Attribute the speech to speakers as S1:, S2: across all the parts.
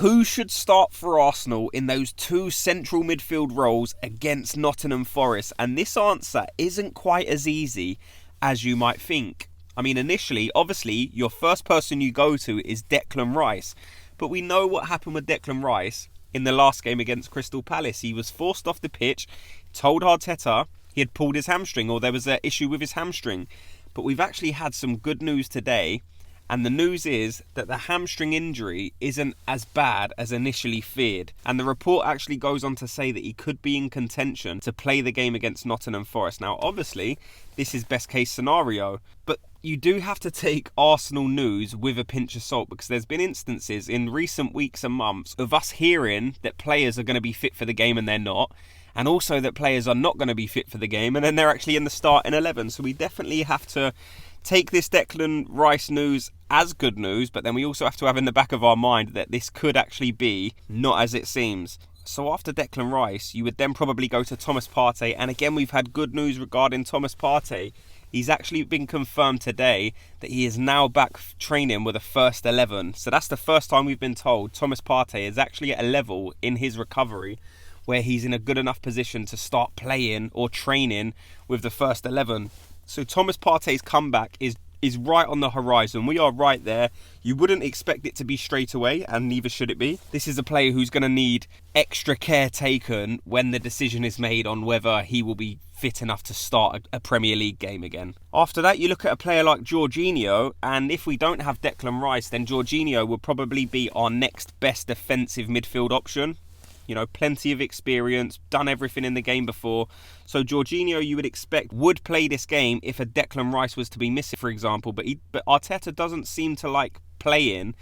S1: Who should start for Arsenal in those two central midfield roles against Nottingham Forest? And this answer isn't quite as easy as you might think. I mean, initially, obviously, your first person you go to is Declan Rice. But we know what happened with Declan Rice in the last game against Crystal Palace. He was forced off the pitch, told Arteta he had pulled his hamstring, or there was an issue with his hamstring. But we've actually had some good news today. And the news is that the hamstring injury isn't as bad as initially feared. And the report actually goes on to say that he could be in contention to play the game against Nottingham Forest. Now, obviously, this is best case scenario. But you do have to take Arsenal news with a pinch of salt, because there's been instances in recent weeks and months of us hearing that players are going to be fit for the game and they're not. And also that players are not going to be fit for the game and then they're actually in the starting 11. So we definitely have to take this Declan Rice news as good news, but then we also have to have in the back of our mind that this could actually be not as it seems. So after Declan Rice, you would then probably go to Thomas Partey. And again, we've had good news regarding Thomas Partey. He's actually been confirmed today that he is now back training with a first 11. So that's the first time we've been told Thomas Partey is actually at a level in his recovery where he's in a good enough position to start playing or training with the first 11. So Thomas Partey's comeback is right on the horizon. We are right there. You wouldn't expect it to be straight away, and neither should it be. This is a player who's going to need extra care taken when the decision is made on whether he will be fit enough to start a Premier League game again. After that, you look at a player like Jorginho, and if we don't have Declan Rice, then Jorginho will probably be our next best defensive midfield option. You know, plenty of experience, done everything in the game before. So Jorginho, you would expect, would play this game if a Declan Rice was to be missing, for example. But Arteta doesn't seem to like playing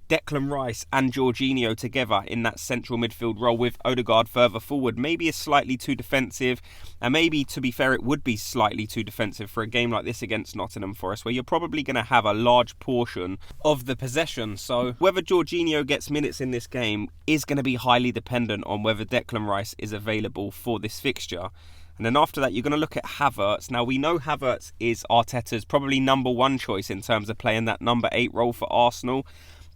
S1: Declan Rice and Jorginho together in that central midfield role with Odegaard further forward. Maybe it's slightly too defensive, and maybe, to be fair, it would be slightly too defensive for a game like this against Nottingham Forest, where you're probably going to have a large portion of the possession. So whether Jorginho gets minutes in this game is going to be highly dependent on whether Declan Rice is available for this fixture. And then after that, you're going to look at Havertz. Now, we know Havertz is Arteta's probably number one choice in terms of playing that number 8 role for Arsenal.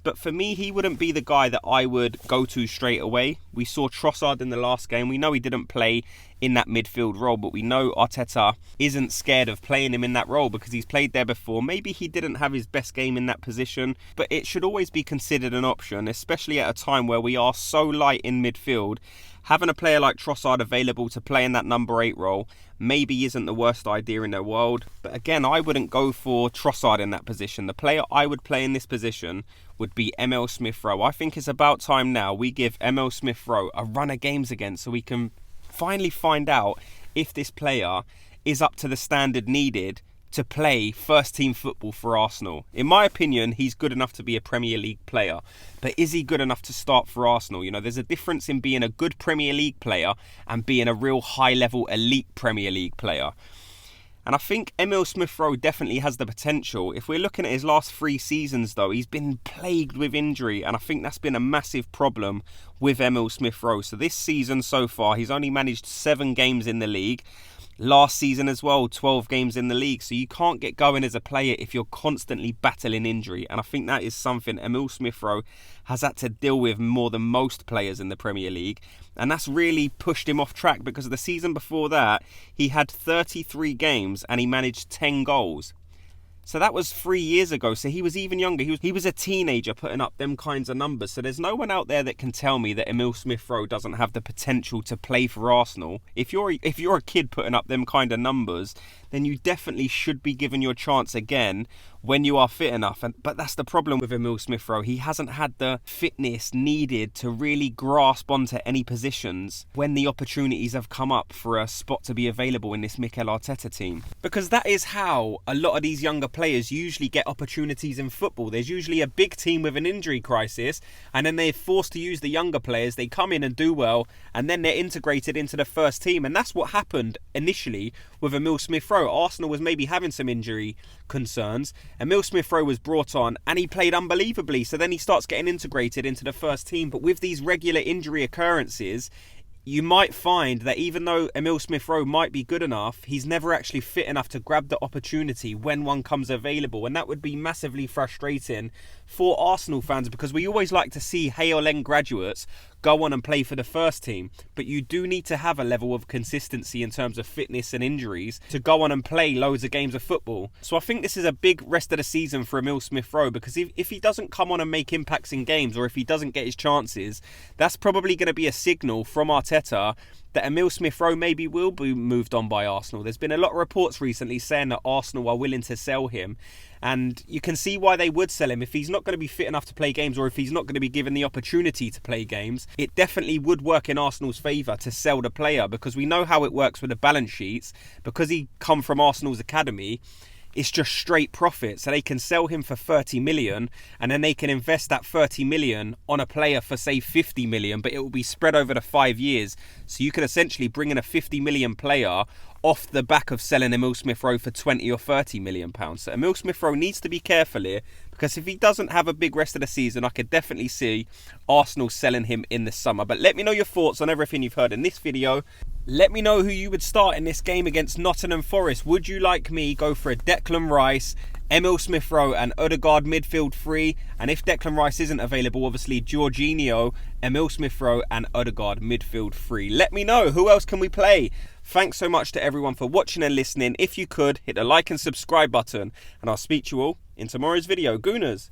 S1: But for me, he wouldn't be the guy that I would go to straight away. We saw Trossard in the last game. We know he didn't play in that midfield role, but we know Arteta isn't scared of playing him in that role because he's played there before. Maybe he didn't have his best game in that position, but it should always be considered an option, especially at a time where we are so light in midfield. Having a player like Trossard available to play in that number 8 role maybe isn't the worst idea in the world. But again, I wouldn't go for Trossard in that position. The player I would play in this position would be Emile Smith Rowe. I think it's about time now we give Emile Smith Rowe a run of games again so we can finally find out if this player is up to the standard needed to play first team football for Arsenal. In my opinion, he's good enough to be a Premier League player, but is he good enough to start for Arsenal? You know, there's a difference in being a good Premier League player and being a real high level elite Premier League player. And I think Emile Smith Rowe definitely has the potential. If we're looking at his last 3 seasons though, he's been plagued with injury, and I think that's been a massive problem with Emile Smith Rowe. So this season so far, he's only managed 7 games in the league. Last season as well, 12 games in the league. So you can't get going as a player if you're constantly battling injury. And I think that is something Emile Smith Rowe has had to deal with more than most players in the Premier League. And that's really pushed him off track, because the season before that, he had 33 games and he managed 10 goals. So that was 3 years ago. So he was even younger. He was a teenager putting up them kinds of numbers. So there's no one out there that can tell me that Emile Smith Rowe doesn't have the potential to play for Arsenal. If you're a kid putting up them kind of numbers, then you definitely should be given your chance again when you are fit enough. But that's the problem with Emile Smith Rowe. He hasn't had the fitness needed to really grasp onto any positions when the opportunities have come up for a spot to be available in this Mikel Arteta team. Because that is how a lot of these younger players usually get opportunities in football. There's usually a big team with an injury crisis, and then they're forced to use the younger players. They come in and do well, and then they're integrated into the first team. And that's what happened initially with Emile Smith Rowe. Arsenal was maybe having some injury concerns. Emile Smith Rowe was brought on and he played unbelievably. So then he starts getting integrated into the first team. But with these regular injury occurrences, you might find that even though Emile Smith Rowe might be good enough, he's never actually fit enough to grab the opportunity when one comes available. And that would be massively frustrating for Arsenal fans, because we always like to see HLN graduates go on and play for the first team, but you do need to have a level of consistency in terms of fitness and injuries to go on and play loads of games of football. So I think this is a big rest of the season for Emile Smith Rowe, because if he doesn't come on and make impacts in games, or if he doesn't get his chances, that's probably going to be a signal from Arteta that Emile Smith Rowe maybe will be moved on by Arsenal. There's been a lot of reports recently saying that Arsenal are willing to sell him, and you can see why they would sell him. If he's not going to be fit enough to play games, or if he's not going to be given the opportunity to play games, it definitely would work in Arsenal's favour to sell the player, because we know how it works with the balance sheets. Because he come from Arsenal's academy, it's just straight profit. So they can sell him for 30 million, and then they can invest that 30 million on a player for, say, 50 million, but it will be spread over the 5 years. So you could essentially bring in a 50 million player off the back of selling Emile Smith Rowe for 20 or 30 million pounds. So Emile Smith Rowe needs to be careful here, because if he doesn't have a big rest of the season, I could definitely see Arsenal selling him in the summer. But let me know your thoughts on everything you've heard in this video. Let me know who you would start in this game against Nottingham Forest. Would you like me go for a Declan Rice, Emile Smith Rowe and Odegaard midfield three? And if Declan Rice isn't available, obviously Jorginho, Emile Smith Rowe and Odegaard midfield three. Let me know, who else can we play? Thanks so much to everyone for watching and listening. If you could, hit the like and subscribe button, and I'll speak to you all in tomorrow's video. Gooners,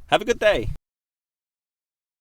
S1: have a good day.